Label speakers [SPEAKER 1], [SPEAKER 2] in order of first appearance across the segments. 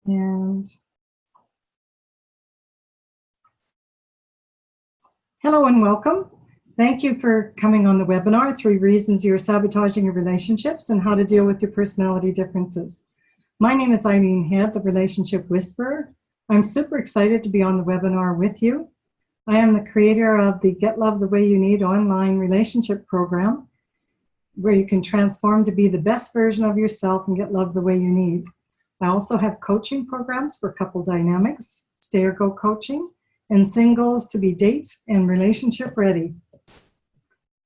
[SPEAKER 1] And hello and welcome. Thank you for coming on the webinar, 3 Reasons You're Sabotaging Your Relationships and How to Deal with Your Personality Differences. My name is Eileen Head, the Relationship Whisperer. I'm super excited to be on the webinar with you. I am the creator of the Get Love the Way You Need online relationship program, where you can transform to be the best version of yourself and get love the way you need. I also have coaching programs for couple dynamics, stay or go coaching, and singles to be date and relationship ready.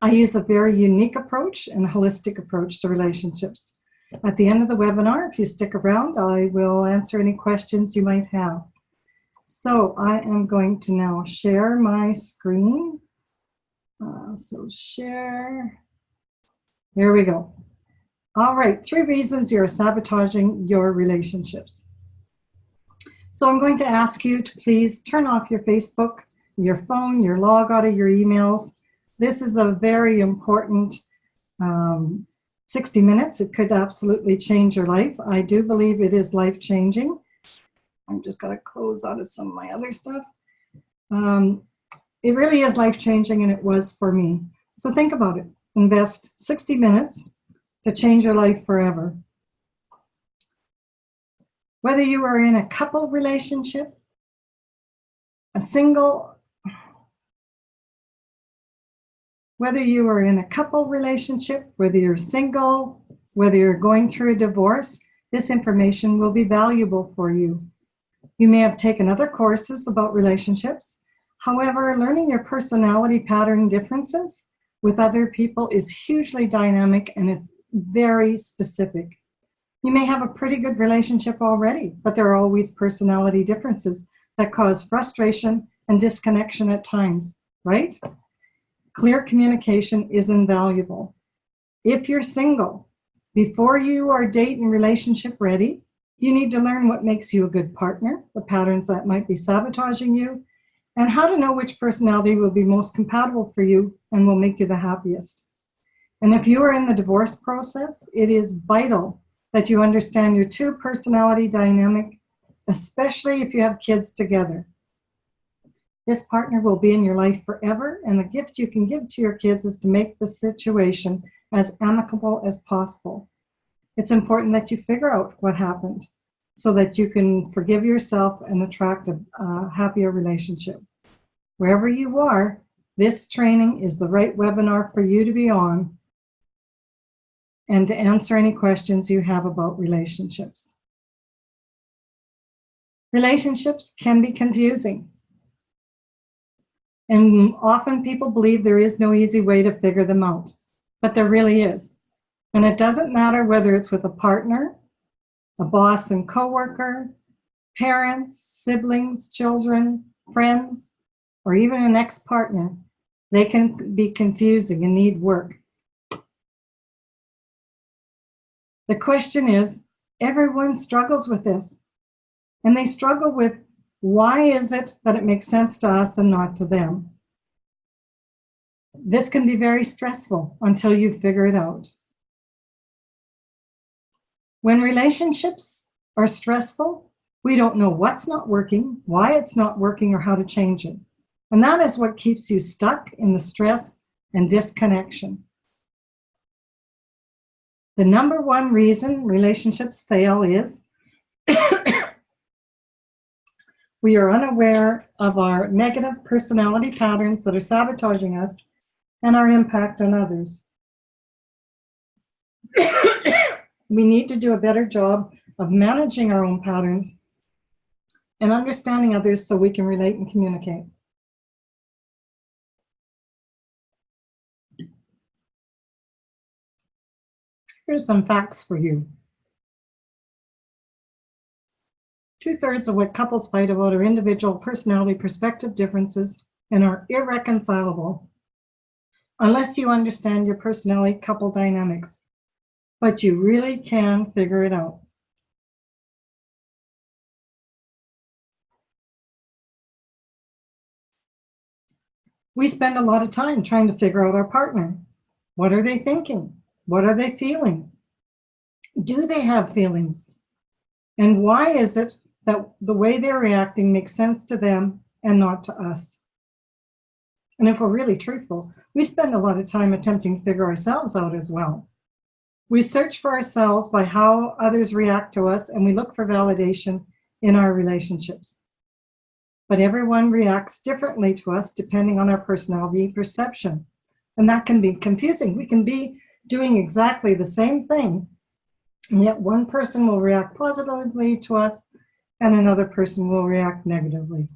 [SPEAKER 1] I use a very unique approach and holistic approach to relationships. At the end of the webinar, if you stick around, I will answer any questions you might have. So I am going to now share my screen. So share. There we go. All right, 3 reasons you're sabotaging your relationships. So I'm going to ask you to please turn off your Facebook, your phone, your log out of your emails. This is a very important 60 minutes. It could absolutely change your life. I do believe it is life-changing. I'm just going to close out of some of my other stuff. It really is life-changing, and it was for me. So think about it. Invest 60 minutes to change your life forever. Whether you are in a couple relationship, whether you are in a couple relationship, whether you're single, whether you're going through a divorce, this information will be valuable for you. You may have taken other courses about relationships. However, learning your personality pattern differences with other people is hugely dynamic, and it's very specific. You may have a pretty good relationship already, but there are always personality differences that cause frustration and disconnection at times, right? Clear communication is invaluable. If you're single, before you are date and relationship ready, you need to learn what makes you a good partner, the patterns that might be sabotaging you, and how to know which personality will be most compatible for you and will make you the happiest. And if you are in the divorce process, it is vital that you understand your 2 personality dynamic, especially if you have kids together. This partner will be in your life forever, and the gift you can give to your kids is to make the situation as amicable as possible. It's important that you figure out what happened so that you can forgive yourself and attract a happier relationship. Wherever you are, this training is the right webinar for you to be on and to answer any questions you have about relationships. Relationships can be confusing. And often people believe there is no easy way to figure them out, but there really is. And it doesn't matter whether it's with a partner, a boss and coworker, parents, siblings, children, friends, or even an ex-partner. They can be confusing and need work. The question is, everyone struggles with this. And they struggle with, why is it that it makes sense to us and not to them? This can be very stressful until you figure it out. When relationships are stressful, we don't know what's not working, why it's not working, or how to change it. And that is what keeps you stuck in the stress and disconnection. The number 1 reason relationships fail is we are unaware of our negative personality patterns that are sabotaging us and our impact on others. We need to do a better job of managing our own patterns and understanding others so we can relate and communicate. Here's some facts for you. 2/3 of what couples fight about are individual personality perspective differences and are irreconcilable unless you understand your personality couple dynamics. But you really can figure it out. We spend a lot of time trying to figure out our partner. What are they thinking? What are they feeling? Do they have feelings? And why is it that the way they're reacting makes sense to them and not to us. And if we're really truthful, we spend a lot of time attempting to figure ourselves out as well. We search for ourselves by how others react to us, and we look for validation in our relationships. But everyone reacts differently to us depending on our personality perception. And that can be confusing. We can be doing exactly the same thing, and yet one person will react positively to us and another person will react negatively.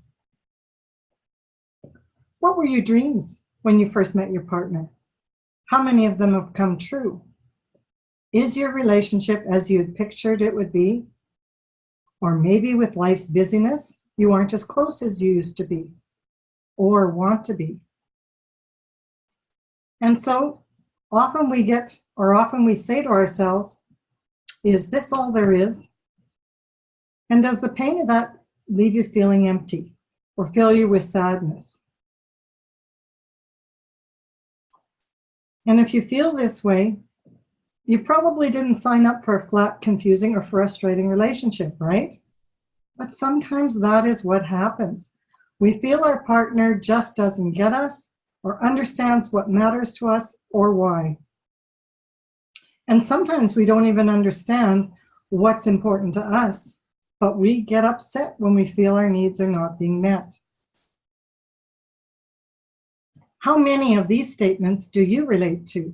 [SPEAKER 1] What were your dreams when you first met your partner? How many of them have come true? Is your relationship as you had pictured it would be? Or maybe with life's busyness, you aren't as close as you used to be or want to be. And so often we say to ourselves, is this all there is? And does the pain of that leave you feeling empty or fill you with sadness? And if you feel this way, you probably didn't sign up for a flat, confusing, or frustrating relationship, right? But sometimes that is what happens. We feel our partner just doesn't get us or understands what matters to us or why. And sometimes we don't even understand what's important to us, but we get upset when we feel our needs are not being met. How many of these statements do you relate to?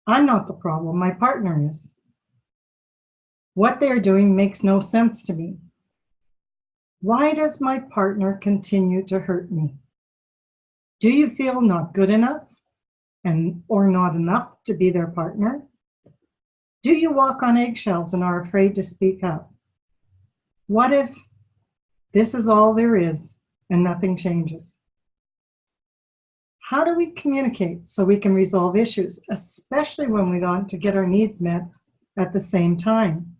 [SPEAKER 1] I'm not the problem, my partner is. What they're doing makes no sense to me. Why does my partner continue to hurt me? Do you feel not good enough or not enough to be their partner? Do you walk on eggshells and are afraid to speak up? What if this is all there is and nothing changes? How do we communicate so we can resolve issues, especially when we want to get our needs met at the same time?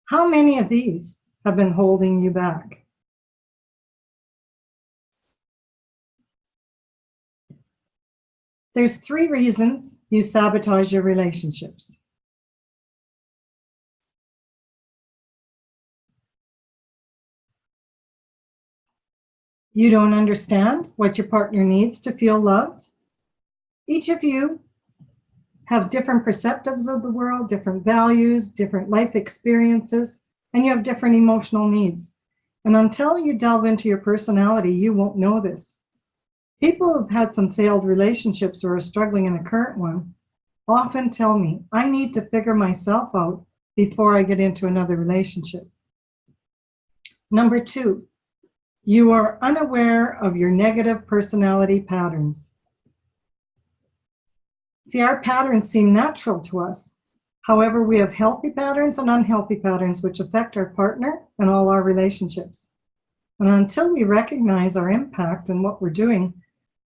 [SPEAKER 1] How many of these have been holding you back? There's 3 reasons you sabotage your relationships. You don't understand what your partner needs to feel loved. Each of you have different perceptives of the world, different values, different life experiences, and you have different emotional needs. And until you delve into your personality, you won't know this. People who've had some failed relationships or are struggling in a current one often tell me, I need to figure myself out before I get into another relationship. Number 2, you are unaware of your negative personality patterns. See, our patterns seem natural to us. However, we have healthy patterns and unhealthy patterns which affect our partner and all our relationships. And until we recognize our impact and what we're doing,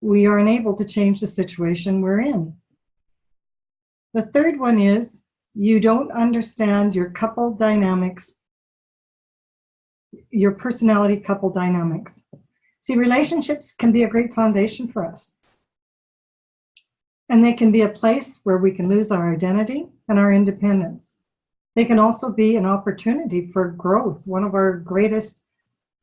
[SPEAKER 1] we are unable to change the situation we're in. The third one is you don't understand your couple dynamics, your personality couple dynamics. See, relationships can be a great foundation for us. And they can be a place where we can lose our identity and our independence. They can also be an opportunity for growth. One of our greatest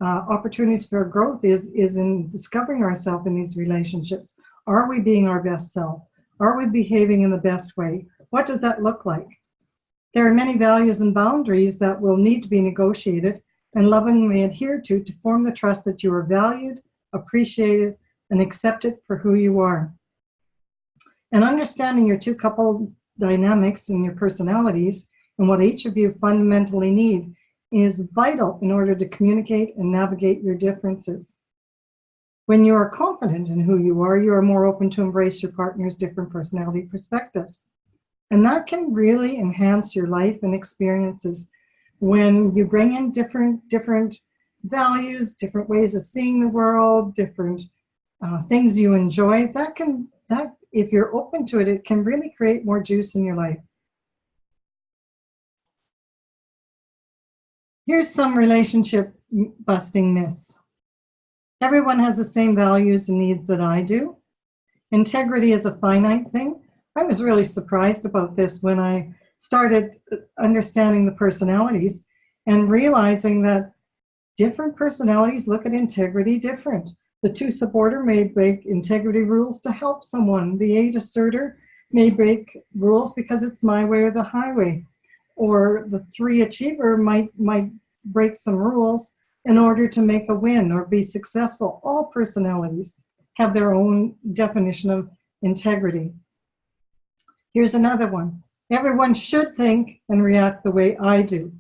[SPEAKER 1] opportunities for growth is in discovering ourselves in these relationships. Are we being our best self? Are we behaving in the best way? What does that look like? There are many values and boundaries that will need to be negotiated and lovingly adhered to form the trust that you are valued, appreciated, and accepted for who you are. And understanding your 2 couple dynamics and your personalities and what each of you fundamentally need is vital in order to communicate and navigate your differences. When you are confident in who you are more open to embrace your partner's different personality perspectives. And that can really enhance your life and experiences. When you bring in different values, different ways of seeing the world, different things you enjoy, that if you're open to it, it can really create more juice in your life. Here's some relationship busting myths. Everyone has the same values and needs that I do. Integrity is a finite thing. I was really surprised about this when I started understanding the personalities and realizing that different personalities look at integrity different. The 2 supporter may break integrity rules to help someone. The 8 asserter may break rules because it's my way or the highway. Or the 3 achiever might break some rules in order to make a win or be successful. All personalities have their own definition of integrity. Here's another one. Everyone should think and react the way I do.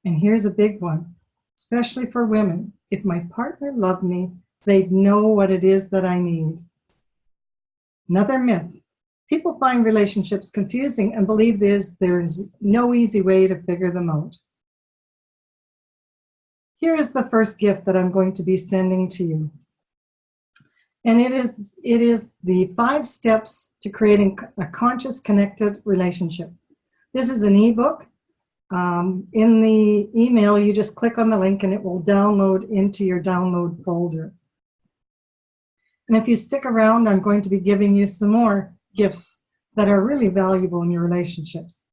[SPEAKER 1] And here's a big one, especially for women. If my partner loved me, they'd know what it is that I need. Another myth. People find relationships confusing and believe there's no easy way to figure them out. Here is the first gift that I'm going to be sending to you. And it is the 5 steps to creating a conscious, connected relationship. This is an ebook. In the email, you just click on the link and it will download into your download folder. And if you stick around, I'm going to be giving you some more gifts that are really valuable in your relationships.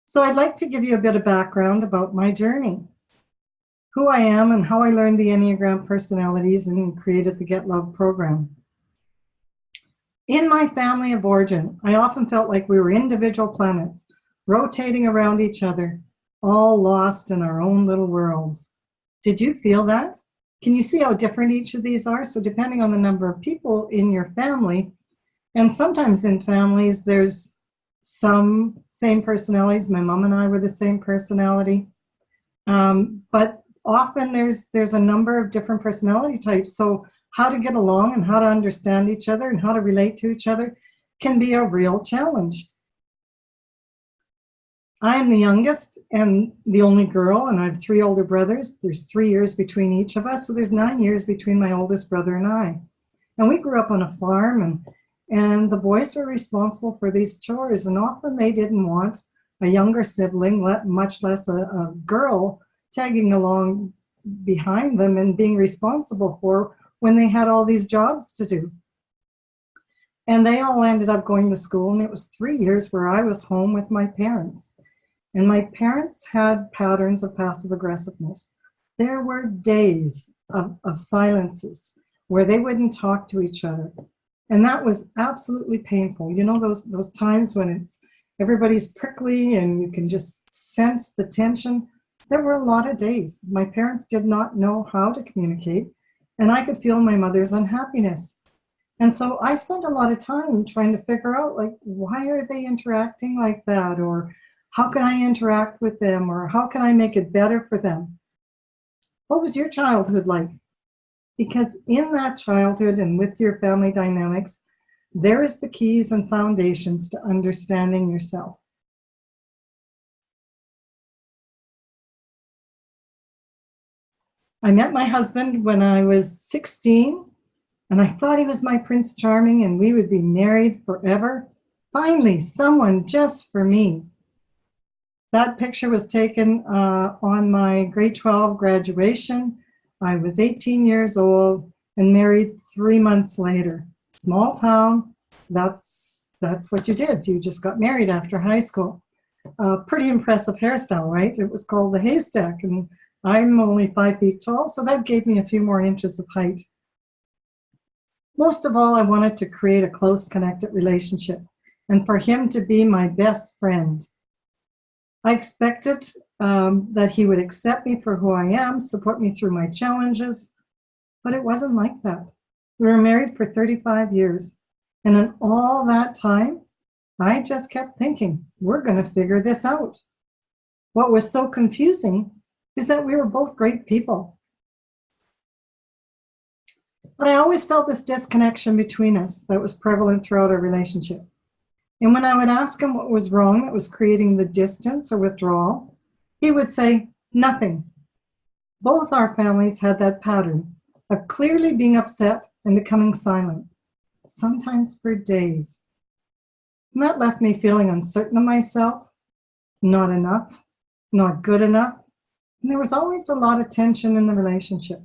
[SPEAKER 1] So I'd like to give you a bit of background about my journey, who I am and how I learned the Enneagram personalities and created the Get Love program. In my family of origin, I often felt like we were individual planets, rotating around each other, all lost in our own little worlds. Did you feel that? Can you see how different each of these are? So depending on the number of people in your family, and sometimes in families, there's some same personalities. My mom and I were the same personality. But often there's a number of different personality types. So how to get along and how to understand each other and how to relate to each other can be a real challenge. I am the youngest and the only girl, and I have 3 older brothers. There's 3 years between each of us, so there's 9 years between my oldest brother and I. And we grew up on a farm, and the boys were responsible for these chores, and often they didn't want a younger sibling, much less a girl, tagging along behind them and being responsible for when they had all these jobs to do. And they all ended up going to school, and it was 3 years where I was home with my parents. And my parents had patterns of passive aggressiveness. There were days of silences where they wouldn't talk to each other. And that was absolutely painful. You know, those times when everybody's prickly and you can just sense the tension. There were a lot of days. My parents did not know how to communicate, and I could feel my mother's unhappiness. And so I spent a lot of time trying to figure out, like, why are they interacting like that? Or how can I interact with them? Or how can I make it better for them? What was your childhood like? Because in that childhood and with your family dynamics, there is the keys and foundations to understanding yourself. I met my husband when I was 16, and I thought he was my Prince Charming and we would be married forever. Finally, someone just for me. That picture was taken on my grade 12 graduation. I was 18 years old and married 3 months later. Small town, that's what you did. You just got married after high school. Pretty impressive hairstyle, right? It was called the haystack, and I'm only 5 feet tall, so that gave me a few more inches of height. Most of all, I wanted to create a close, connected relationship and for him to be my best friend. I expected that he would accept me for who I am, support me through my challenges, but it wasn't like that. We were married for 35 years, and in all that time, I just kept thinking, we're going to figure this out. What was so confusing is that we were both great people. But I always felt this disconnection between us that was prevalent throughout our relationship. And when I would ask him what was wrong that was creating the distance or withdrawal, he would say, nothing. Both our families had that pattern of clearly being upset and becoming silent, sometimes for days. And that left me feeling uncertain of myself, not enough, not good enough. And there was always a lot of tension in the relationship.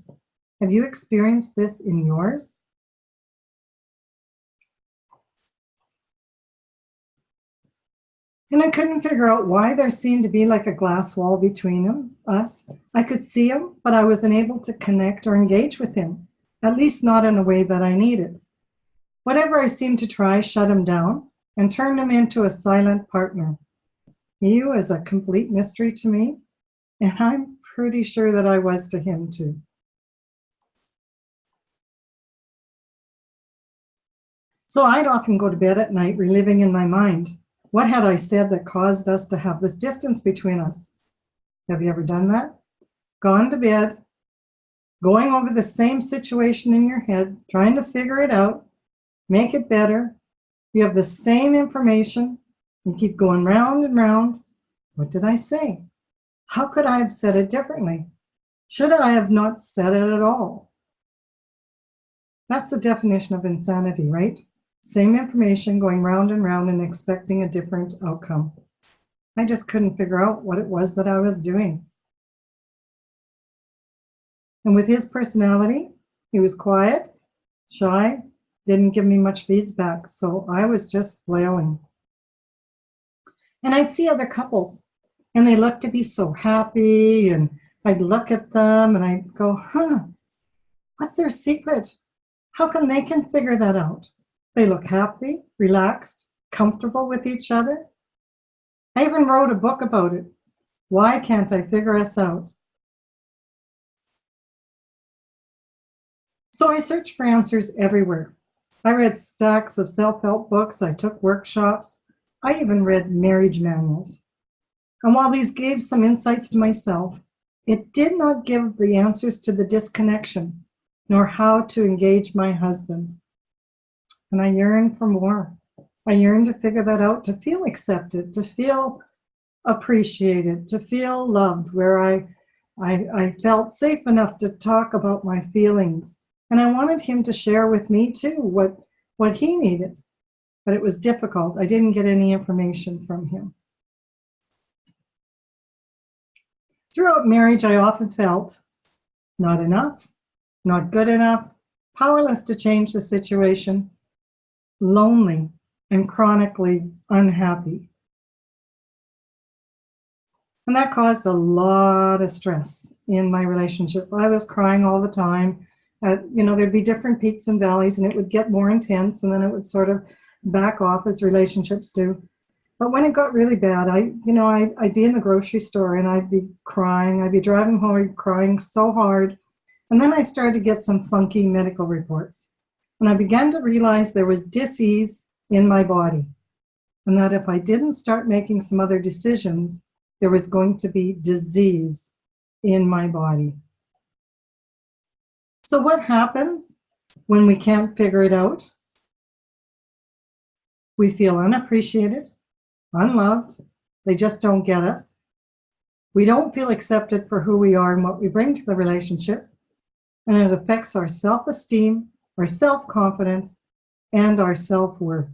[SPEAKER 1] Have you experienced this in yours? And I couldn't figure out why there seemed to be like a glass wall between us. I could see him, but I wasn't able to connect or engage with him, at least not in a way that I needed. Whatever I seemed to try shut him down and turned him into a silent partner. He was a complete mystery to me, and I'm pretty sure that I was to him too. So I'd often go to bed at night reliving in my mind, what had I said that caused us to have this distance between us? Have you ever done that? Gone to bed, going over the same situation in your head, trying to figure it out, make it better. You have the same information. You keep going round and round. What did I say? How could I have said it differently? Should I have not said it at all? That's the definition of insanity, right? Same information going round and round and expecting a different outcome. I just couldn't figure out what it was that I was doing. And with his personality, he was quiet, shy, didn't give me much feedback, so I was just flailing. And I'd see other couples, and they looked to be so happy, and I'd look at them and I'd go, what's their secret? How come they can figure that out? They look happy, relaxed, comfortable with each other. I even wrote a book about it. Why can't I figure us out? So I searched for answers everywhere. I read stacks of self-help books. I took workshops. I even read marriage manuals. And while these gave some insights to myself, it did not give the answers to the disconnection, nor how to engage my husband. And I yearned for more. I yearned to figure that out, to feel accepted, to feel appreciated, to feel loved, where I felt safe enough to talk about my feelings. And I wanted him to share with me too what he needed. But it was difficult. I didn't get any information from him. Throughout marriage, I often felt not enough, not good enough, powerless to change the situation, lonely, and chronically unhappy. And that caused a lot of stress in my relationship. I was crying all the time. There'd be different peaks and valleys, and it would get more intense, and then it would sort of back off as relationships do. But when it got really bad, I'd be in the grocery store and I'd be crying. I'd be driving home crying so hard. And then I started to get some funky medical reports. And I began to realize there was dis-ease in my body. And that if I didn't start making some other decisions, there was going to be disease in my body. So what happens when we can't figure it out? We feel unappreciated, unloved. They just don't get us. We don't feel accepted for who we are and what we bring to the relationship. And it affects our self-esteem, our self-confidence, and our self-worth.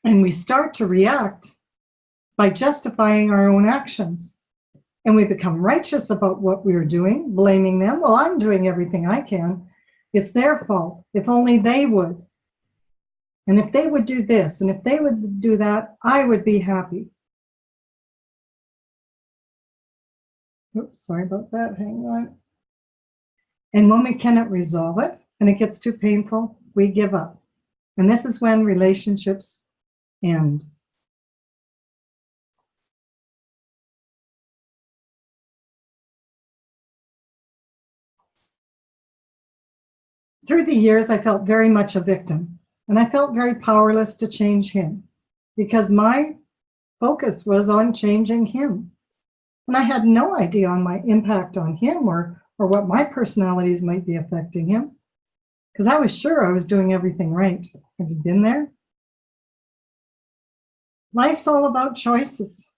[SPEAKER 1] And we start to react by justifying our own actions. And we become righteous about what we are doing, blaming them. Well, I'm doing everything I can. It's their fault. If only they would. And if they would do this, and if they would do that, I would be happy. Oops, sorry about that. Hang on. And when we cannot resolve it, and it gets too painful, we give up. And this is when relationships end. Through the years, I felt very much a victim, and I felt very powerless to change him because my focus was on changing him. And I had no idea on my impact on him or what my personalities might be affecting him because I was sure I was doing everything right. Have you been there? Life's all about choices.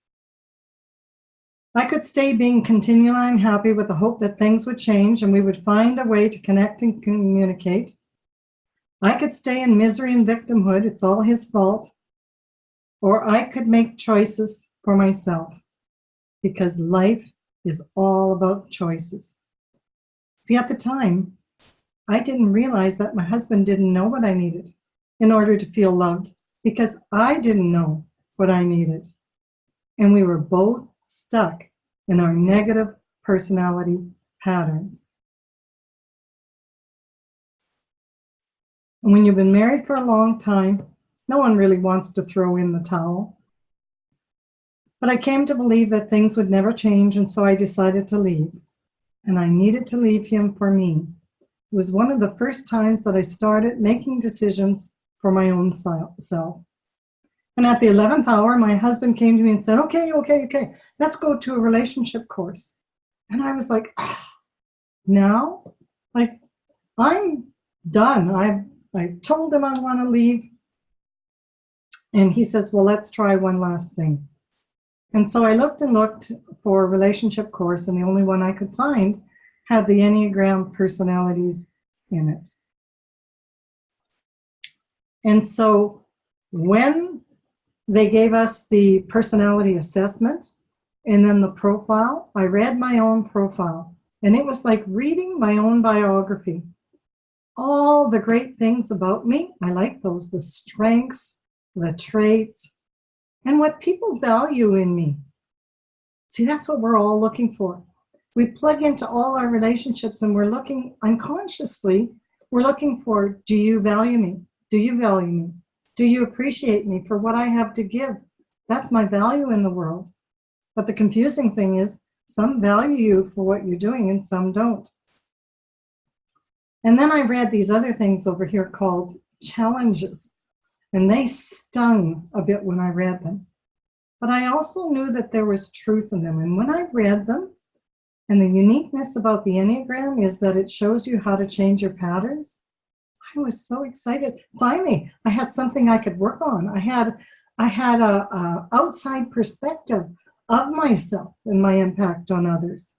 [SPEAKER 1] I could stay being continually unhappy with the hope that things would change and we would find a way to connect and communicate. I could stay in misery and victimhood, it's all his fault. Or I could make choices for myself because life is all about choices. See, at the time, I didn't realize that my husband didn't know what I needed in order to feel loved, because I didn't know what I needed. And we were both stuck in our negative personality patterns. And when you've been married for a long time, no one really wants to throw in the towel. But I came to believe that things would never change, and so I decided to leave. And I needed to leave him for me. It was one of the first times that I started making decisions for my own self. And at the 11th hour, my husband came to me and said, okay, let's go to a relationship course. And I was like, now? Like, I'm done. I told him I want to leave. And he says, well, let's try one last thing. And so I looked and looked for a relationship course, and the only one I could find had the Enneagram personalities in it. And so when they gave us the personality assessment and then the profile, I read my own profile, and it was like reading my own biography. All the great things about me, I like those, the strengths, the traits, and what people value in me. See, that's what we're all looking for. We plug into all our relationships and we're looking unconsciously, we're looking for, do you value me? Do you value me? Do you appreciate me for what I have to give? That's my value in the world. But the confusing thing is, some value you for what you're doing and some don't. And then I read these other things over here called challenges. And they stung a bit when I read them. But I also knew that there was truth in them. And when I read them, and the uniqueness about the Enneagram is that it shows you how to change your patterns, I was so excited. Finally, I had something I could work on. I had a outside perspective of myself and my impact on others.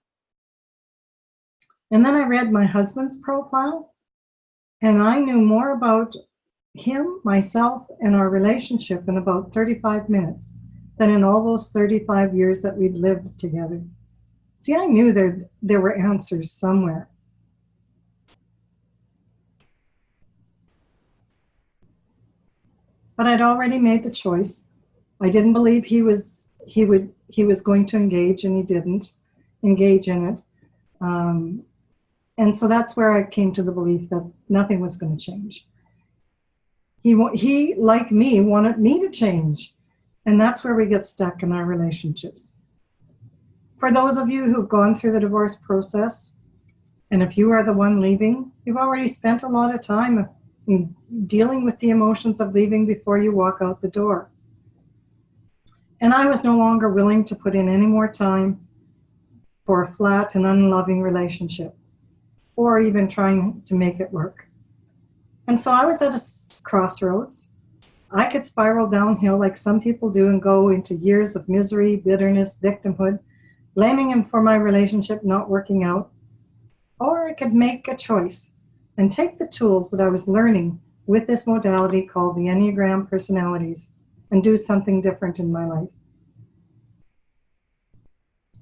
[SPEAKER 1] And then I read my husband's profile, and I knew more about him, myself, and our relationship in about 35 minutes than in all those 35 years that we'd lived together. See, I knew there were answers somewhere. But I'd already made the choice. I didn't believe he was going to engage, and he didn't engage in it. And so that's where I came to the belief that nothing was going to change. He, like me, wanted me to change. And that's where we get stuck in our relationships. For those of you who've gone through the divorce process, and if you are the one leaving, you've already spent a lot of time in dealing with the emotions of leaving before you walk out the door. And I was no longer willing to put in any more time for a flat and unloving relationship, or even trying to make it work. And so I was at a crossroads. I could spiral downhill like some people do and go into years of misery, bitterness, victimhood, blaming him for my relationship not working out. Or I could make a choice and take the tools that I was learning with this modality called the Enneagram personalities and do something different in my life.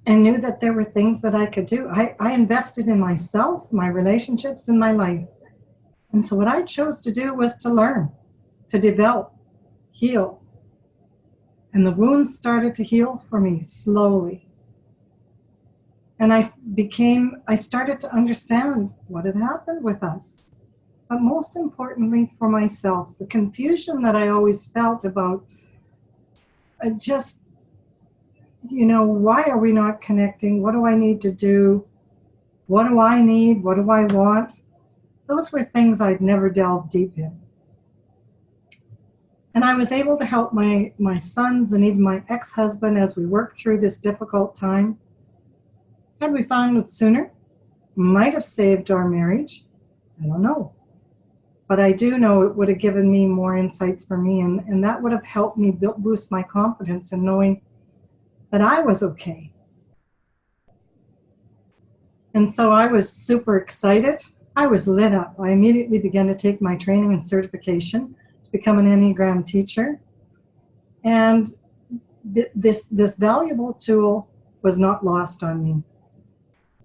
[SPEAKER 1] And knew that there were things that I could do. I invested in myself, my relationships, and my life. And so what I chose to do was to learn, to develop, heal. And the wounds started to heal for me slowly. And I started to understand what had happened with us. But most importantly for myself, the confusion that I always felt about why are we not connecting? What do I need to do? What do I need? What do I want? Those were things I'd never delved deep in. And I was able to help my sons and even my ex-husband as we worked through this difficult time. Had we found it sooner, might have saved our marriage. I don't know. But I do know it would have given me more insights for me, and that would have helped me boost my confidence in knowing that I was okay. And so I was super excited. I was lit up. I immediately began to take my training and certification to become an Enneagram teacher. And this valuable tool was not lost on me.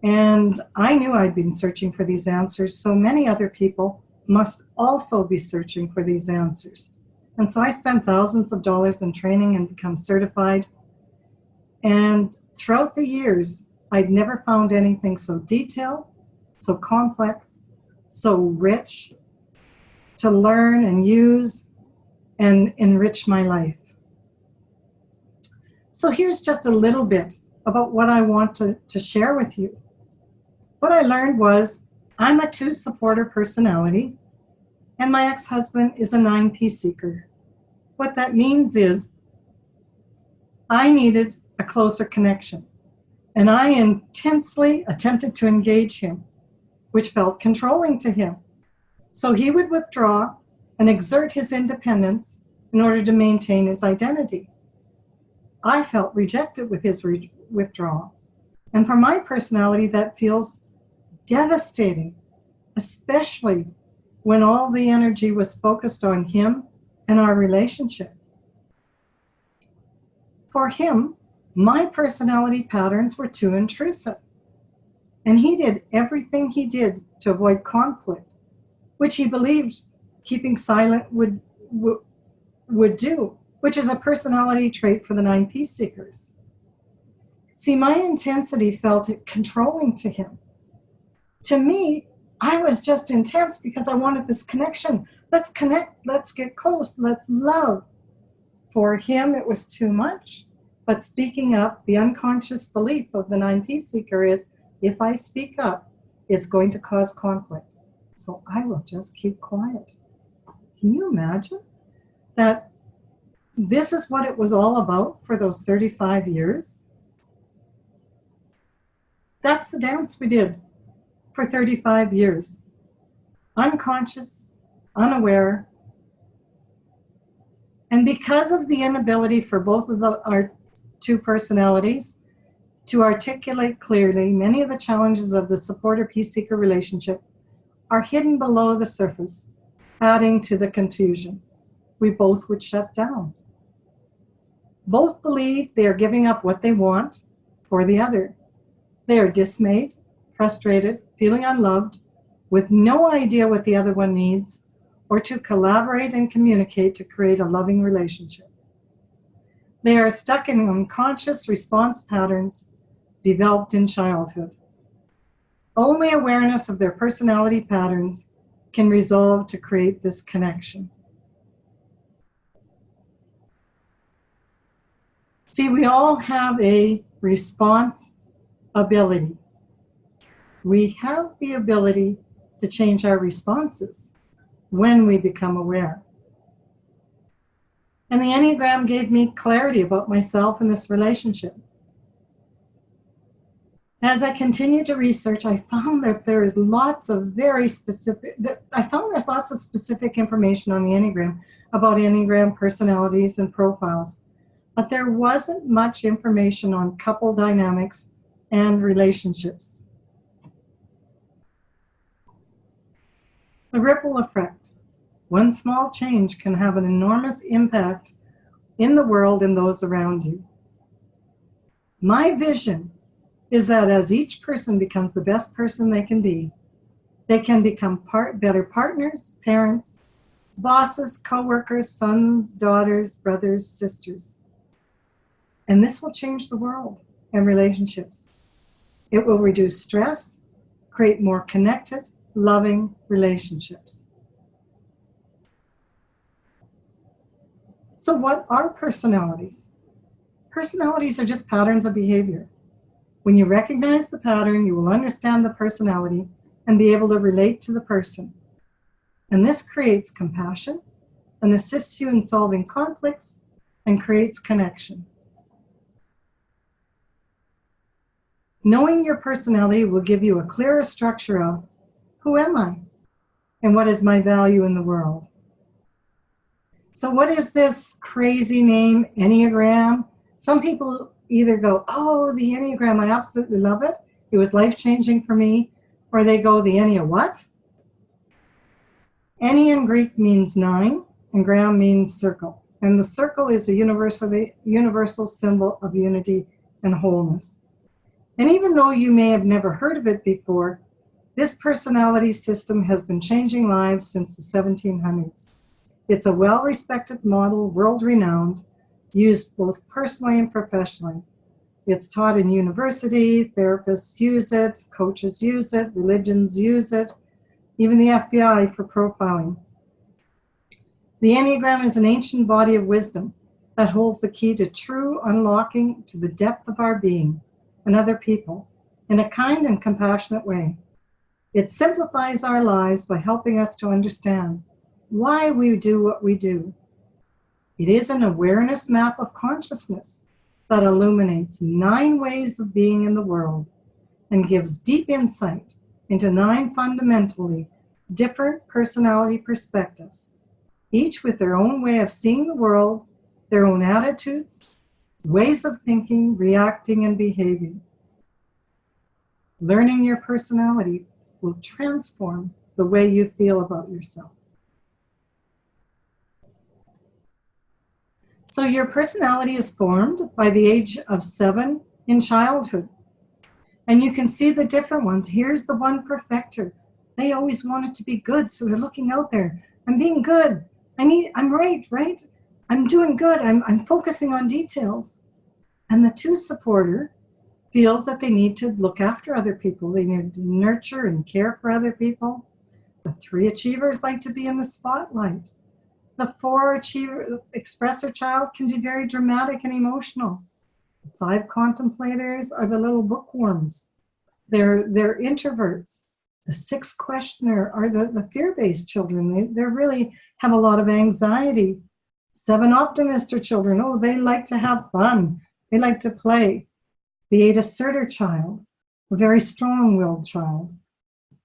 [SPEAKER 1] And I knew I'd been searching for these answers, so many other people must also be searching for these answers. And so I spent thousands of dollars in training and become certified. And throughout the years, I'd never found anything so detailed, so complex, so rich to learn and use and enrich my life. So here's just a little bit about what I want to share with you. What I learned was I'm a 2 supporter personality, and my ex-husband is a 9P seeker. What that means is I needed a closer connection, and I intensely attempted to engage him, which felt controlling to him. So he would withdraw and exert his independence in order to maintain his identity. I felt rejected with his withdrawal. And for my personality, that feels devastating, especially when all the energy was focused on him and our relationship. For him, my personality patterns were too intrusive, and he did everything he did to avoid conflict, which he believed keeping silent would do, which is a personality trait for the 9P seekers. See, my intensity felt controlling to him. To me, I was just intense because I wanted this connection. Let's connect, let's get close, let's love. For him, it was too much. But speaking up, the unconscious belief of the 9P seeker is, if I speak up, it's going to cause conflict. So I will just keep quiet. Can you imagine that this is what it was all about for those 35 years? That's the dance we did for 35 years. Unconscious, unaware. And because of the inability for both of our 2 personalities to articulate clearly, many of the challenges of the supporter-P-seeker relationship are hidden below the surface, adding to the confusion. We both would shut down. Both believe they are giving up what they want for the other. They are dismayed, frustrated, feeling unloved, with no idea what the other one needs, or to collaborate and communicate to create a loving relationship. They are stuck in unconscious response patterns developed in childhood. Only awareness of their personality patterns can resolve to create this connection. See, we all have a response ability. We have the ability to change our responses when we become aware. And the Enneagram gave me clarity about myself and this relationship. As I continued to research, I found that there's lots of specific information on the Enneagram about Enneagram personalities and profiles, but there wasn't much information on couple dynamics and relationships. The ripple effect. One small change can have an enormous impact in the world and those around you. My vision is that as each person becomes the best person they can be, they can become better partners, parents, bosses, co-workers, sons, daughters, brothers, sisters. And this will change the world and relationships. It will reduce stress, create more connected, loving relationships. So what are personalities? Personalities are just patterns of behavior. When you recognize the pattern, you will understand the personality and be able to relate to the person. And this creates compassion and assists you in solving conflicts and creates connection. Knowing your personality will give you a clearer structure of who am I and what is my value in the world. So what is this crazy name, Enneagram? Some people either go, oh, the Enneagram, I absolutely love it. It was life-changing for me. Or they go, the Ennea what? Enne in Greek means 9, and gram means circle. And the circle is a universal symbol of unity and wholeness. And even though you may have never heard of it before, this personality system has been changing lives since the 1700s. It's a well-respected model, world-renowned, used both personally and professionally. It's taught in university, therapists use it, coaches use it, religions use it, even the FBI for profiling. The Enneagram is an ancient body of wisdom that holds the key to true unlocking to the depth of our being and other people in a kind and compassionate way. It simplifies our lives by helping us to understand why we do what we do. It is an awareness map of consciousness that illuminates 9 ways of being in the world and gives deep insight into 9 fundamentally different personality perspectives, each with their own way of seeing the world, their own attitudes, ways of thinking, reacting, and behaving. Learning your personality will transform the way you feel about yourself. So your personality is formed by the age of 7 in childhood. And you can see the different ones. Here's the one perfecter. They always want it to be good, so they're looking out there. I'm being good. I'm right? I'm doing good. I'm focusing on details. And the 2 supporter feels that they need to look after other people. They need to nurture and care for other people. The 3 achievers like to be in the spotlight. The 4 expressor child can be very dramatic and emotional. The 5 contemplators are the little bookworms. They're introverts. The 6 questioner are the fear-based children. They really have a lot of anxiety. 7 optimist are children. Oh, they like to have fun. They like to play. The 8 asserter child, a very strong-willed child.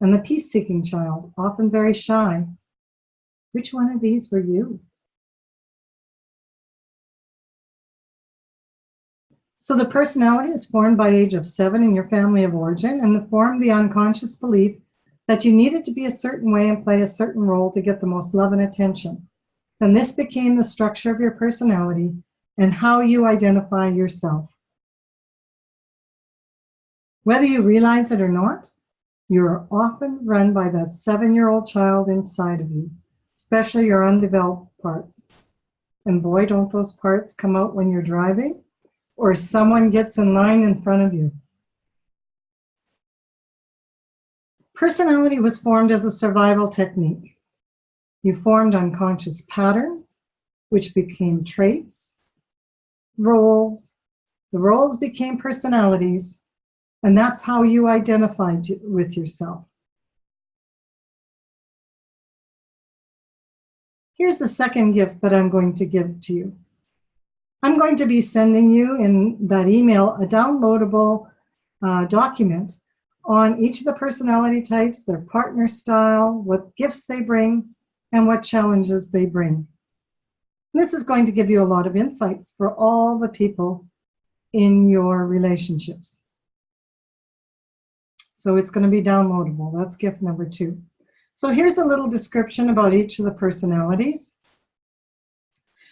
[SPEAKER 1] And the peace-seeking child, often very shy. Which one of these were you? So the personality is formed by age of 7 in your family of origin, and formed the unconscious belief that you needed to be a certain way and play a certain role to get the most love and attention. Then this became the structure of your personality and how you identify yourself. Whether you realize it or not, you're often run by that 7-year-old child inside of you, especially your undeveloped parts. And boy, don't those parts come out when you're driving or someone gets in line in front of you. Personality was formed as a survival technique. You formed unconscious patterns, which became traits, roles. The roles became personalities, and that's how you identified with yourself. Here's the second gift that I'm going to give to you. I'm going to be sending you in that email a downloadable document on each of the personality types, their partner style, what gifts they bring, and what challenges they bring. And this is going to give you a lot of insights for all the people in your relationships. So it's going to be downloadable. That's gift number 2. So here's a little description about each of the personalities.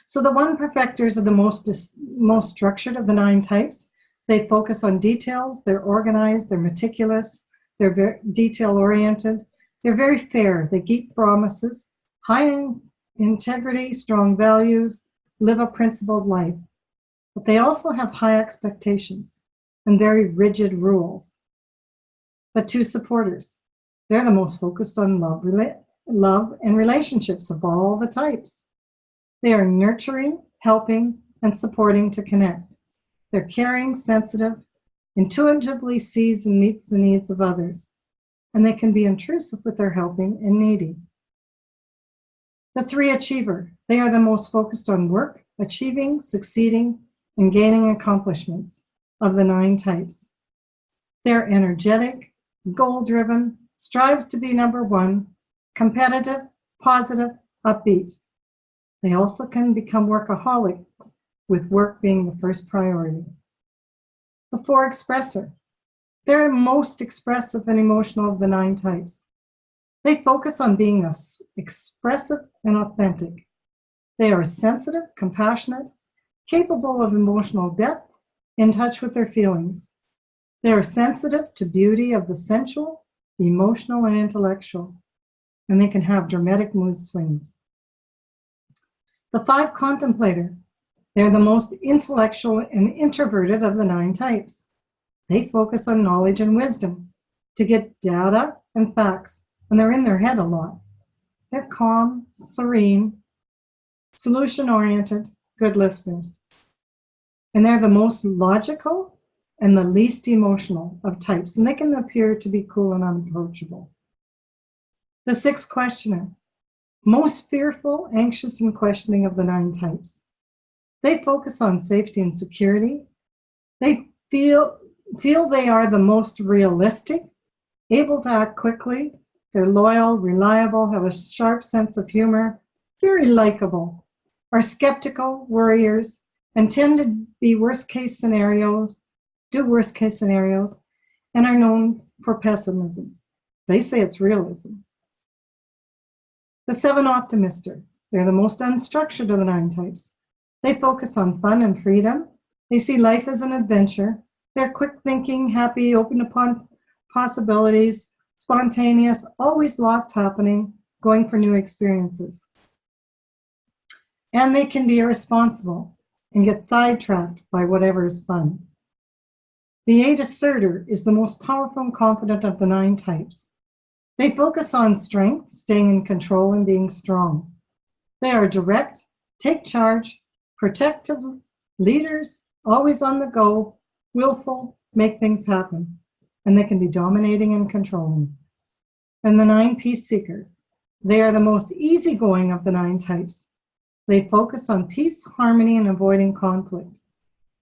[SPEAKER 1] So the 1 perfectors are the most structured of the 9 types. They focus on details, they're organized, they're meticulous, they're very detail-oriented, they're very fair, they keep promises, high in integrity, strong values, live a principled life. But they also have high expectations and very rigid rules. The 2 supporters, they're the most focused on love and relationships of all the types. They are nurturing, helping, and supporting to connect. They're caring, sensitive, intuitively sees and meets the needs of others, and they can be intrusive with their helping and needy. The 3 achiever, they are the most focused on work, achieving, succeeding, and gaining accomplishments of the 9 types. They're energetic, goal-driven, strives to be number 1, competitive, positive, upbeat. They also can become workaholics, with work being the first priority. The 4 expressor. They're most expressive and emotional of the 9 types. They focus on being expressive and authentic. They are sensitive, compassionate, capable of emotional depth, in touch with their feelings. They are sensitive to beauty of the sensual, emotional, and intellectual, and they can have dramatic mood swings. The 5 contemplator, they're the most intellectual and introverted of the 9 types. They focus on knowledge and wisdom to get data and facts, and they're in their head a lot. They're calm, serene, solution-oriented, good listeners. And they're the most logical and the least emotional of types, and they can appear to be cool and unapproachable. The 6 questioner, most fearful, anxious, and questioning of the 9 types. They focus on safety and security. They feel they are the most realistic, able to act quickly. They're loyal, reliable, have a sharp sense of humor, very likable, are skeptical, worriers, and tend to be worst-case scenarios, and are known for pessimism. They say it's realism. The 7 optimister, they're the most unstructured of the 9 types. They focus on fun and freedom. They see life as an adventure. They're quick thinking, happy, open upon possibilities, spontaneous, always lots happening, going for new experiences. And they can be irresponsible and get sidetracked by whatever is fun. The 8 asserter is the most powerful and confident of the 9 types. They focus on strength, staying in control, and being strong. They are direct, take charge, protective leaders, always on the go, willful, make things happen. And they can be dominating and controlling. And the 9 peace seeker, they are the most easygoing of the 9 types. They focus on peace, harmony, and avoiding conflict.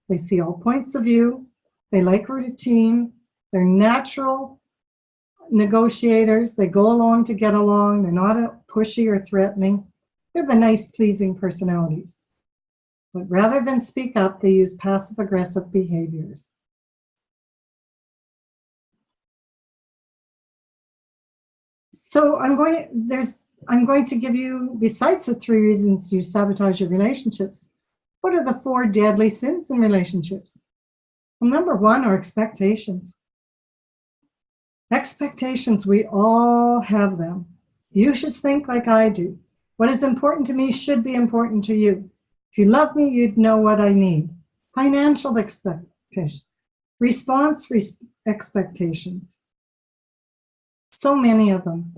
[SPEAKER 1] They see all points of view. They like routine. They're natural negotiators. They go along to get along. They're not pushy or threatening. They're the nice, pleasing personalities. But rather than speak up, they use passive-aggressive behaviors. So I'm going to give you, besides the 3 reasons you sabotage your relationships, what are the 4 deadly sins in relationships? Well, number 1 are expectations. Expectations, we all have them. You should think like I do. What is important to me should be important to you. If you love me, you'd know what I need. Financial expectations. Response expectations. So many of them.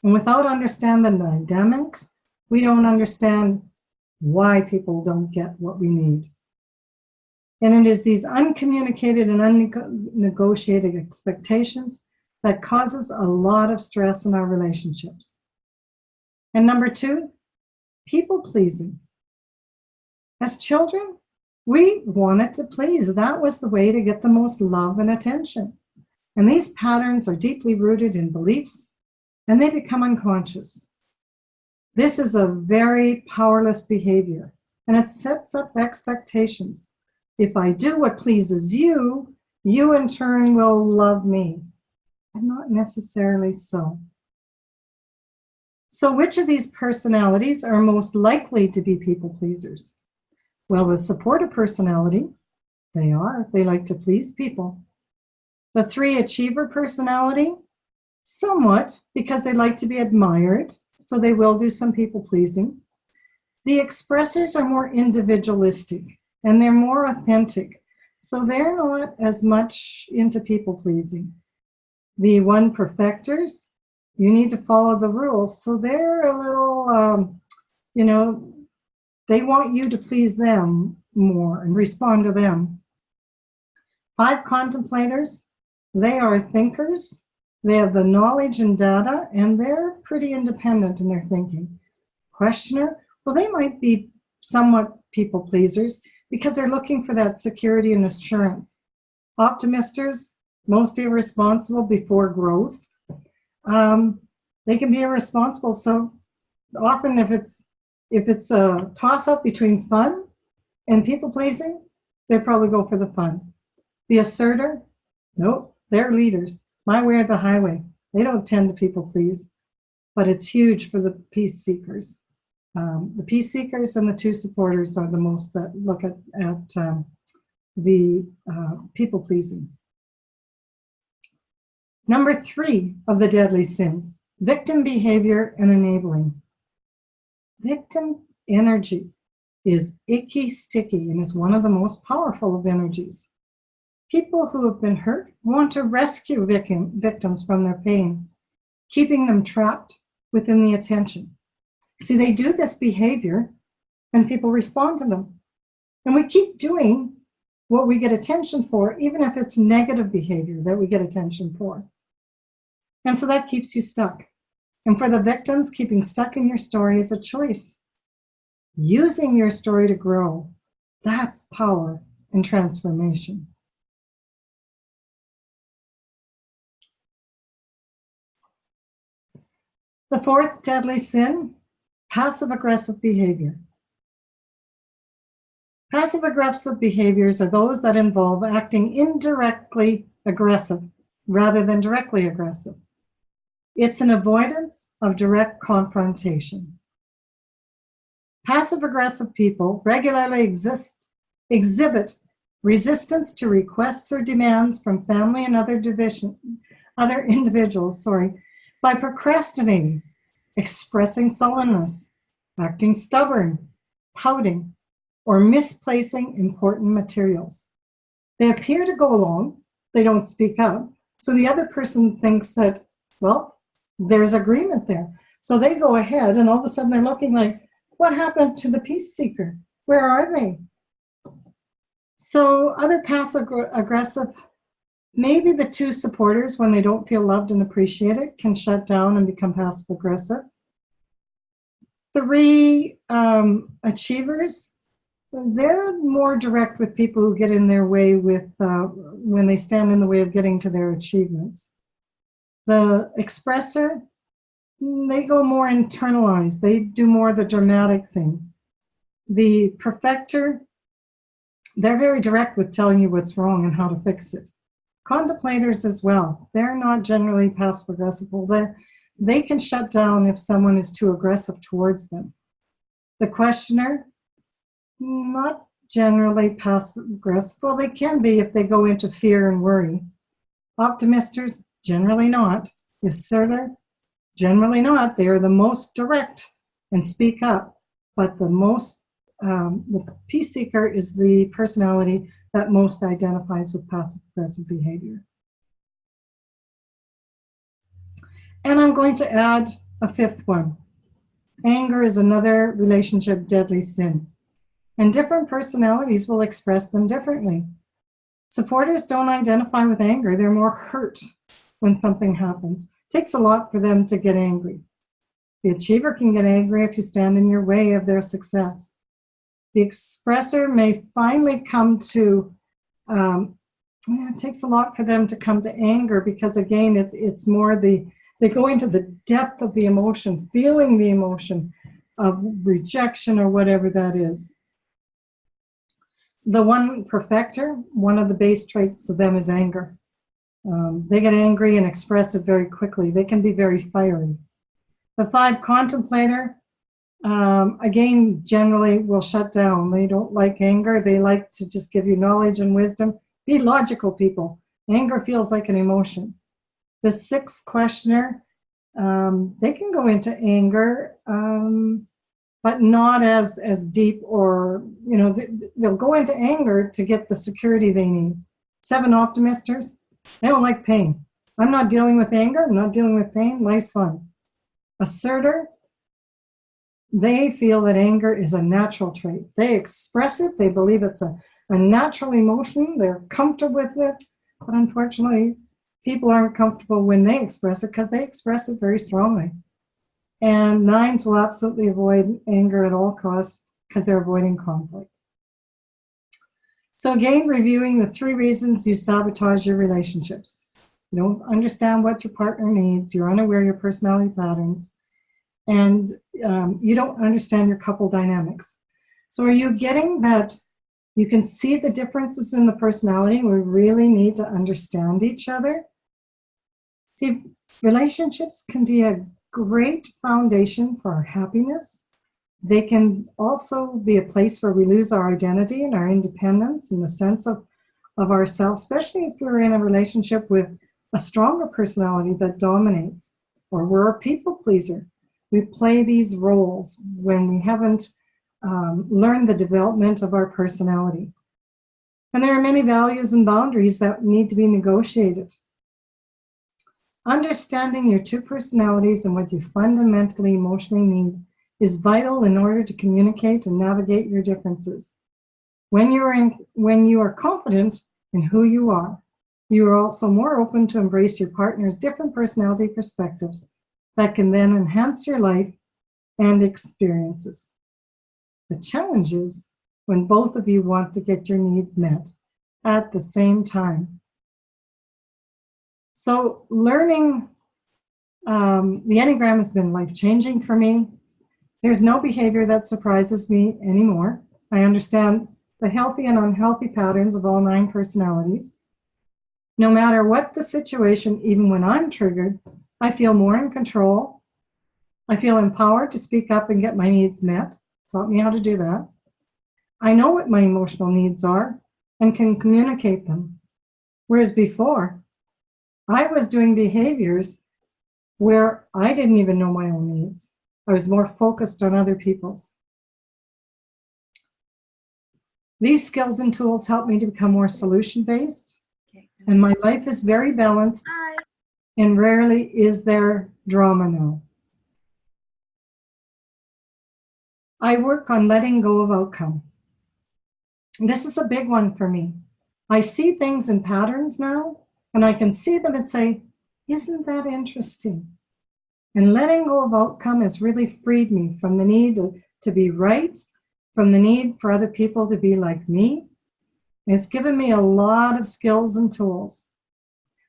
[SPEAKER 1] And without understanding the dynamics, we don't understand why people don't get what we need. And it is these uncommunicated and unnegotiated expectations that causes a lot of stress in our relationships. And number 2, people pleasing. As children, we wanted to please. That was the way to get the most love and attention. And these patterns are deeply rooted in beliefs, and they become unconscious. This is a very powerless behavior, and it sets up expectations. If I do what pleases you, you in turn will love me. And not necessarily so. So which of these personalities are most likely to be people pleasers? Well, the supportive personality, they like to please people. The 3 achiever personality, somewhat, because they like to be admired, so they will do some people pleasing. The expressors are more individualistic, and they're more authentic, so they're not as much into people pleasing. The 1 perfectors, you need to follow the rules, so they're a little, they want you to please them more and respond to them. 5 contemplators, they are thinkers. They have the knowledge and data, and they're pretty independent in their thinking. Questioner, well, they might be somewhat people pleasers because they're looking for that security and assurance. Optimisters, most irresponsible before growth. They can be irresponsible. So often if it's a toss-up between fun and people pleasing, they probably go for the fun. The asserter, nope, they're leaders. My way or the highway. They don't tend to people please, but it's huge for the peace seekers. The peace seekers and the 2 supporters are the most that look at the people pleasing. Number 3 of the deadly sins, victim behavior and enabling. Victim energy is icky, sticky, and is one of the most powerful of energies. People who have been hurt want to rescue victims from their pain, keeping them trapped within the attention. See, they do this behavior and people respond to them. And we keep doing what we get attention for, even if it's negative behavior that we get attention for. And so that keeps you stuck. And for the victims, keeping stuck in your story is a choice. Using your story to grow, that's power and transformation. The 4th deadly sin, passive-aggressive behavior. Passive-aggressive behaviors are those that involve acting indirectly aggressive rather than directly aggressive. It's an avoidance of direct confrontation. Passive-aggressive people regularly exhibit resistance to requests or demands from family and other individuals, by procrastinating, expressing sullenness, acting stubborn, pouting, or misplacing important materials. They appear to go along, they don't speak up, so the other person thinks that, well, there's agreement there. So they go ahead and all of a sudden they're looking like, what happened to the peace seeker? Where are they? So other passive aggressive, maybe the 2 supporters, when they don't feel loved and appreciated, can shut down and become passive aggressive. 3 achievers, they're more direct with people who get in their way with, when they stand in the way of getting to their achievements. The expressor, they go more internalized. They do more of the dramatic thing. The perfecter, they're very direct with telling you what's wrong and how to fix it. Contemplators as well. They're not generally passive-aggressive. They can shut down if someone is too aggressive towards them. The questioner, not generally passive-aggressive. Well, they can be if they go into fear and worry. Optimisters, generally not. The asserter, generally not. They are the most direct and speak up, but the peace seeker is the personality that most identifies with passive-aggressive behavior. And I'm going to add a 5th one. Anger is another relationship deadly sin, and different personalities will express them differently. Supporters don't identify with anger. They're more hurt when something happens. It takes a lot for them to get angry. The achiever can get angry if you stand in your way of their success. The expressor may finally come to, it takes a lot for them to come to anger because, again, it's more they go into the depth of the emotion, feeling the emotion of rejection or whatever that is. The one perfecter, one of the base traits of them is anger. They get angry and express it very quickly. They can be very fiery. The 5 contemplator, again, generally will shut down. They don't like anger. They like to just give you knowledge and wisdom. Be logical, people. Anger feels like an emotion. The 6 questioner, they can go into anger, but not as deep, or, they'll go into anger to get the security they need. 7 optimisters, they don't like pain. I'm not dealing with anger. I'm not dealing with pain. Life's fun. Asserter, they feel that anger is a natural trait. They express it. They believe it's a natural emotion. They're comfortable with it. But unfortunately, people aren't comfortable when they express it because they express it very strongly. And 9s will absolutely avoid anger at all costs because they're avoiding conflict. So again, reviewing the 3 reasons you sabotage your relationships. You don't understand what your partner needs. You're unaware of your personality patterns. And you don't understand your couple dynamics. So are you getting that you can see the differences in the personality? We really need to understand each other. See, relationships can be a great foundation for our happiness. They can also be a place where we lose our identity and our independence and the sense of ourselves, especially if we're in a relationship with a stronger personality that dominates, or we're a people pleaser. We play these roles when we haven't learned the development of our personality. And there are many values and boundaries that need to be negotiated. Understanding your two personalities and what you fundamentally emotionally need is vital in order to communicate and navigate your differences. When you are confident in who you are also more open to embrace your partner's different personality perspectives that can then enhance your life and experiences. The challenge is when both of you want to get your needs met at the same time. So learning the Enneagram has been life-changing for me. There's no behavior that surprises me anymore. I understand the healthy and unhealthy patterns of all 9 personalities. No matter what the situation, even when I'm triggered, I feel more in control. I feel empowered to speak up and get my needs met. Taught me how to do that. I know what my emotional needs are and can communicate them. Whereas before, I was doing behaviors where I didn't even know my own needs. I was more focused on other people's. These skills and tools help me to become more solution-based, and my life is very balanced, and rarely is there drama now. I work on letting go of outcome. This is a big one for me. I see things in patterns now, and I can see them and say, isn't that interesting? And letting go of outcome has really freed me from the need to be right, from the need for other people to be like me. It's given me a lot of skills and tools.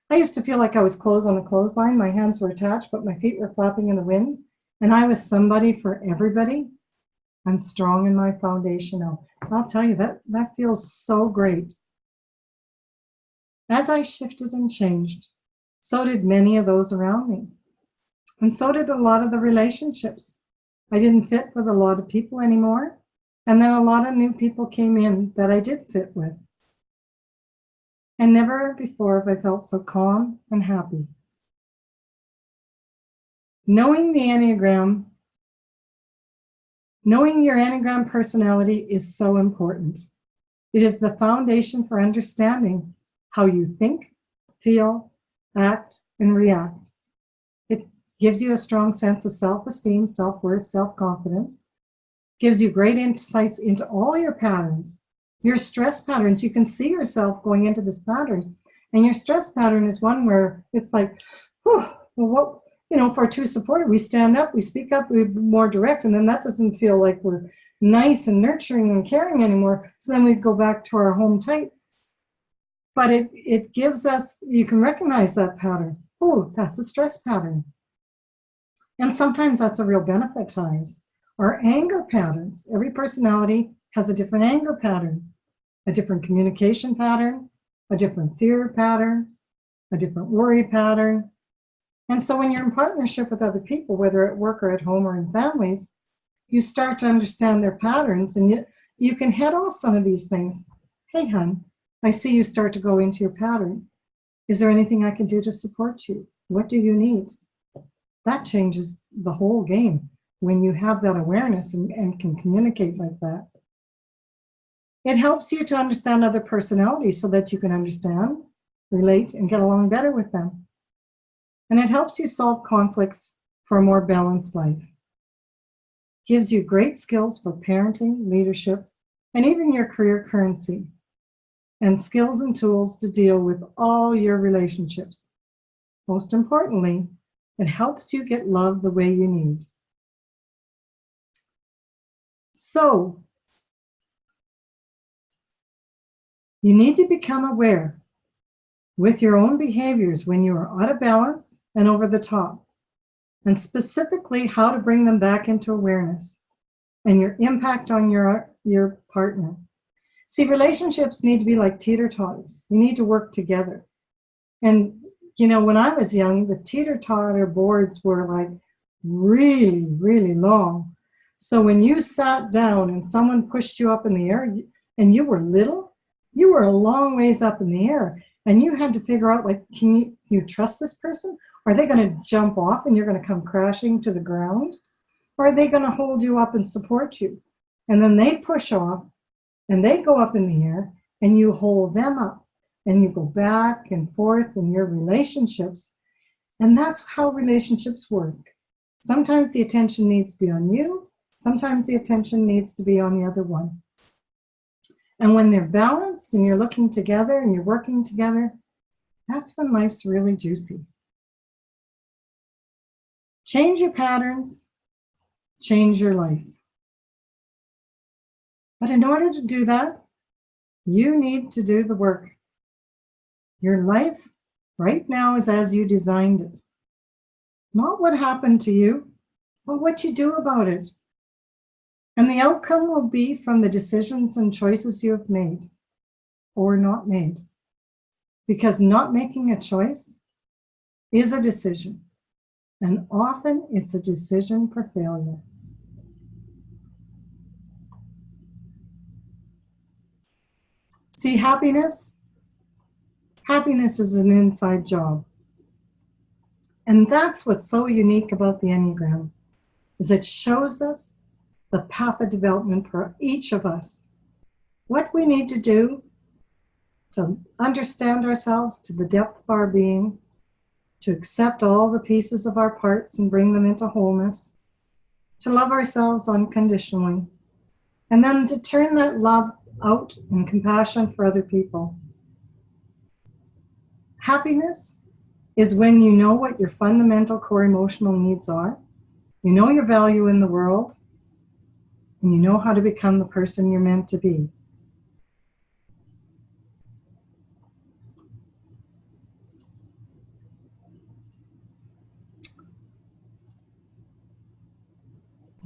[SPEAKER 1] I used to feel like I was clothes on a clothesline. My hands were attached, but my feet were flapping in the wind. And I was somebody for everybody. I'm strong in my foundation now. I'll tell you, that feels so great. As I shifted and changed, so did many of those around me. And so did a lot of the relationships. I didn't fit with a lot of people anymore. And then a lot of new people came in that I did fit with. And never before have I felt so calm and happy. Knowing the Enneagram, knowing your Enneagram personality is so important. It is the foundation for understanding how you think, feel, act, and react. It gives you a strong sense of self-esteem, self-worth, self-confidence. Gives you great insights into all your patterns, your stress patterns. You can see yourself going into this pattern. And your stress pattern is one where it's like, whew, well, what, for two supportive, we stand up, we speak up, we're more direct, and then that doesn't feel like we're nice and nurturing and caring anymore. So then we go back to our home tight. But it gives us, you can recognize that pattern. Oh, that's a stress pattern. And sometimes that's a real benefit times. Our anger patterns, every personality has a different anger pattern, a different communication pattern, a different fear pattern, a different worry pattern. And so when you're in partnership with other people, whether at work or at home or in families, you start to understand their patterns, and you can head off some of these things. Hey, hon, I see you start to go into your pattern. Is there anything I can do to support you? What do you need? That changes the whole game when you have that awareness and can communicate like that. It helps you to understand other personalities so that you can understand, relate, and get along better with them. And it helps you solve conflicts for a more balanced life. Gives you great skills for parenting, leadership, and even your career currency, and skills and tools to deal with all your relationships. Most importantly, it helps you get love the way you need. So, you need to become aware with your own behaviors when you are out of balance and over the top, and specifically how to bring them back into awareness and your impact on your partner. See, relationships need to be like teeter-totters. You need to work together. And, when I was young, the teeter-totter boards were like really, really long. So when you sat down and someone pushed you up in the air and you were little, you were a long ways up in the air. And you had to figure out, like, can you trust this person? Are they going to jump off and you're going to come crashing to the ground? Or are they going to hold you up and support you? And then they push off and they go up in the air and you hold them up and you go back and forth in your relationships. And that's how relationships work. Sometimes the attention needs to be on you. Sometimes the attention needs to be on the other one. And when they're balanced and you're looking together and you're working together, that's when life's really juicy. Change your patterns, change your life. But in order to do that, you need to do the work. Your life right now is as you designed it. Not what happened to you, but what you do about it. And the outcome will be from the decisions and choices you have made or not made. Because not making a choice is a decision. And often it's a decision for failure. See, happiness is an inside job. And that's what's so unique about the Enneagram, is it shows us the path of development for each of us. What we need to do to understand ourselves to the depth of our being, to accept all the pieces of our parts and bring them into wholeness, to love ourselves unconditionally, and then to turn that love out in compassion for other people. Happiness is when you know what your fundamental core emotional needs are, you know your value in the world, and you know how to become the person you're meant to be.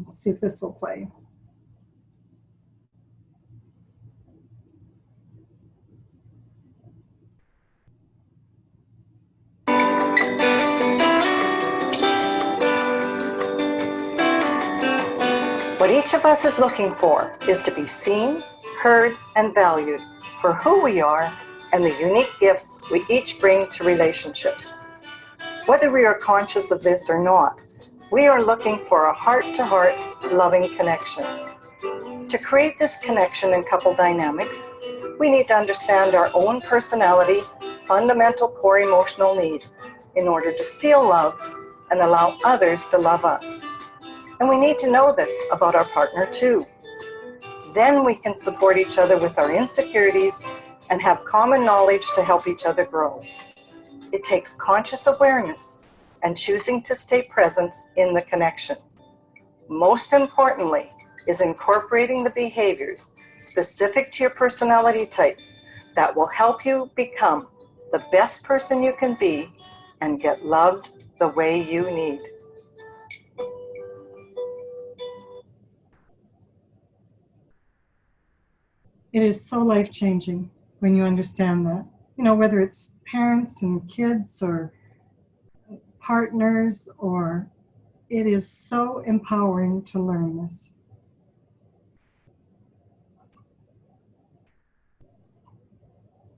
[SPEAKER 1] Let's see if this will play.
[SPEAKER 2] What each of us is looking for is to be seen, heard, and valued for who we are and the unique gifts we each bring to relationships. Whether we are conscious of this or not, we are looking for a heart-to-heart, loving connection. To create this connection in couple dynamics, we need to understand our own personality, fundamental core emotional need in order to feel loved and allow others to love us. And we need to know this about our partner too. Then we can support each other with our insecurities and have common knowledge to help each other grow. It takes conscious awareness and choosing to stay present in the connection. Most importantly is incorporating the behaviors specific to your personality type that will help you become the best person you can be and get loved the way you need.
[SPEAKER 1] It is so life-changing when you understand that. You know, whether it's parents and kids or partners, or it is so empowering to learn this.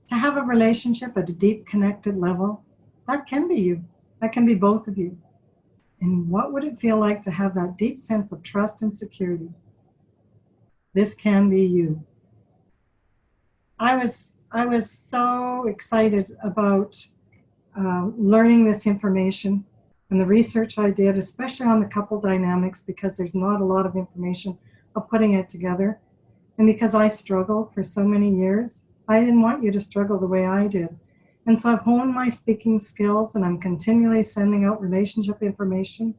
[SPEAKER 1] To have a relationship at a deep connected level, that can be you. That can be both of you. And what would it feel like to have that deep sense of trust and security? This can be you. I was so excited about learning this information and the research I did, especially on the couple dynamics, because there's not a lot of information of putting it together. And because I struggled for so many years, I didn't want you to struggle the way I did. And so I've honed my speaking skills and I'm continually sending out relationship information.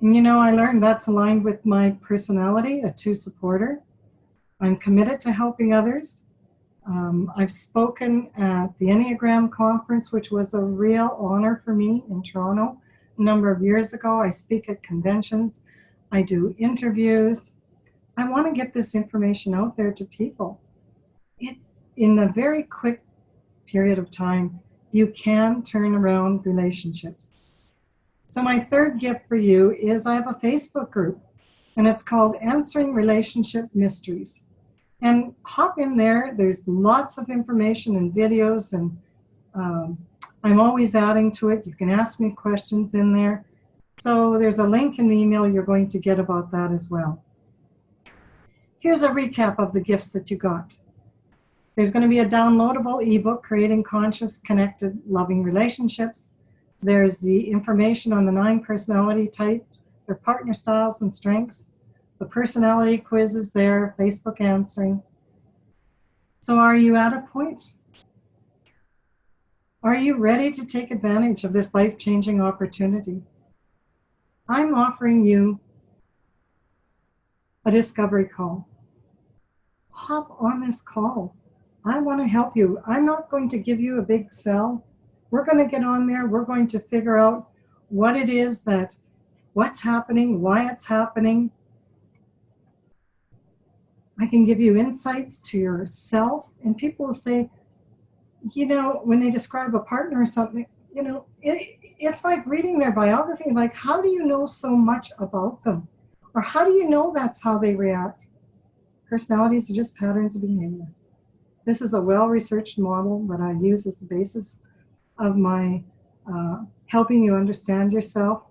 [SPEAKER 1] And you know, I learned that's aligned with my personality, a 2 supporter. I'm committed to helping others. I've spoken at the Enneagram conference, which was a real honor for me in Toronto a number of years ago. I speak at conventions. I do interviews. I want to get this information out there to people. In a very quick period of time, you can turn around relationships. So my third gift for you is I have a Facebook group, and it's called Answering Relationship Mysteries. And hop in there. There's lots of information and videos and I'm always adding to it. You can ask me questions in there. So there's a link in the email you're going to get about that as well. Here's a recap of the gifts that you got. There's going to be a downloadable ebook, Creating Conscious, Connected, Loving Relationships. There's the information on the 9 personality types, their partner styles and strengths. The personality quiz is there, Facebook answering. So are you at a point? Are you ready to take advantage of this life-changing opportunity? I'm offering you a discovery call. Hop on this call. I want to help you. I'm not going to give you a big sell. We're going to get on there. We're going to figure out what it is what's happening, why it's happening. I can give you insights to yourself. And people will say, when they describe a partner or something, it's like reading their biography. Like, how do you know so much about them? Or how do you know that's how they react? Personalities are just patterns of behavior. This is a well-researched model that I use as the basis of my helping you understand yourself.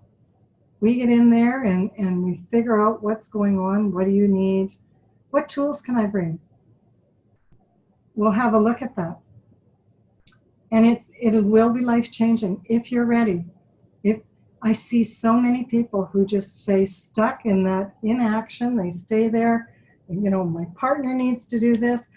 [SPEAKER 1] We get in there and we figure out what's going on. What do you need? What tools can I bring? We'll have a look at that. And it will be life-changing if you're ready. If I see so many people who just stay stuck in that inaction, they stay there. My partner needs to do this.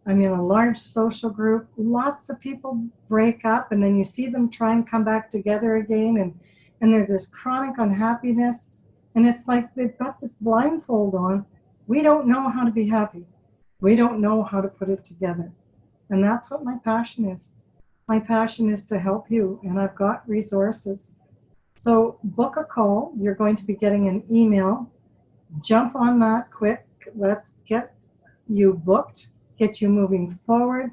[SPEAKER 1] I'm in a large social group. Lots of people break up, and then you see them try and come back together again, and there's this chronic unhappiness, and it's like they've got this blindfold on. We don't know how to be happy. We don't know how to put it together. And that's what my passion is. My passion is to help you, and I've got resources. So book a call. You're going to be getting an email. Jump on that quick. Let's get you booked, get you moving forward.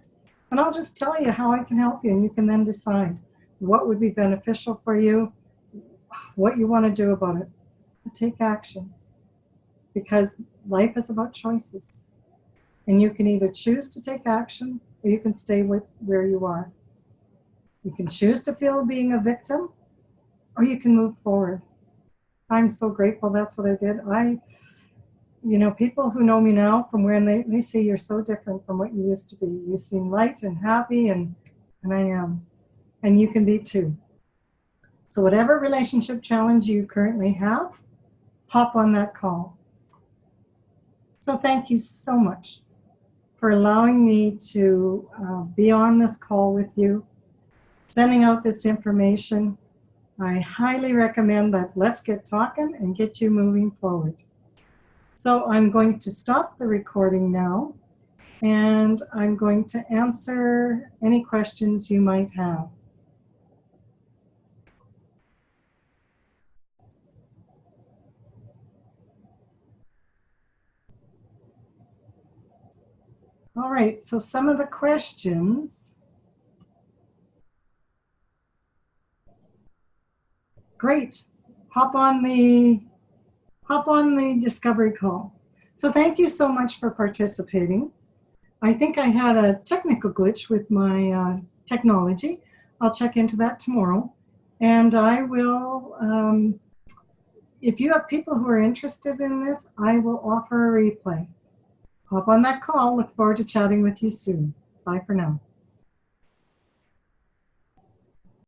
[SPEAKER 1] And I'll just tell you how I can help you, and you can then decide what would be beneficial for you, what you want to do about it. Take action, because life is about choices. And you can either choose to take action, or you can stay where you are. You can choose to feel being a victim, or you can move forward. I'm so grateful that's what I did. People who know me now from when they say you're so different from what you used to be. You seem light and happy, and I am. And you can be too. So whatever relationship challenge you currently have, hop on that call. So thank you so much for allowing me to be on this call with you, sending out this information. I highly recommend that. Let's get talking and get you moving forward. So I'm going to stop the recording now, and I'm going to answer any questions you might have. All right, so some of the questions. Great. Hop on the discovery call. So thank you so much for participating. I think I had a technical glitch with my technology. I'll check into that tomorrow. And I will, if you have people who are interested in this, I will offer a replay. Hop on that call. Look forward to chatting with you soon. Bye for now.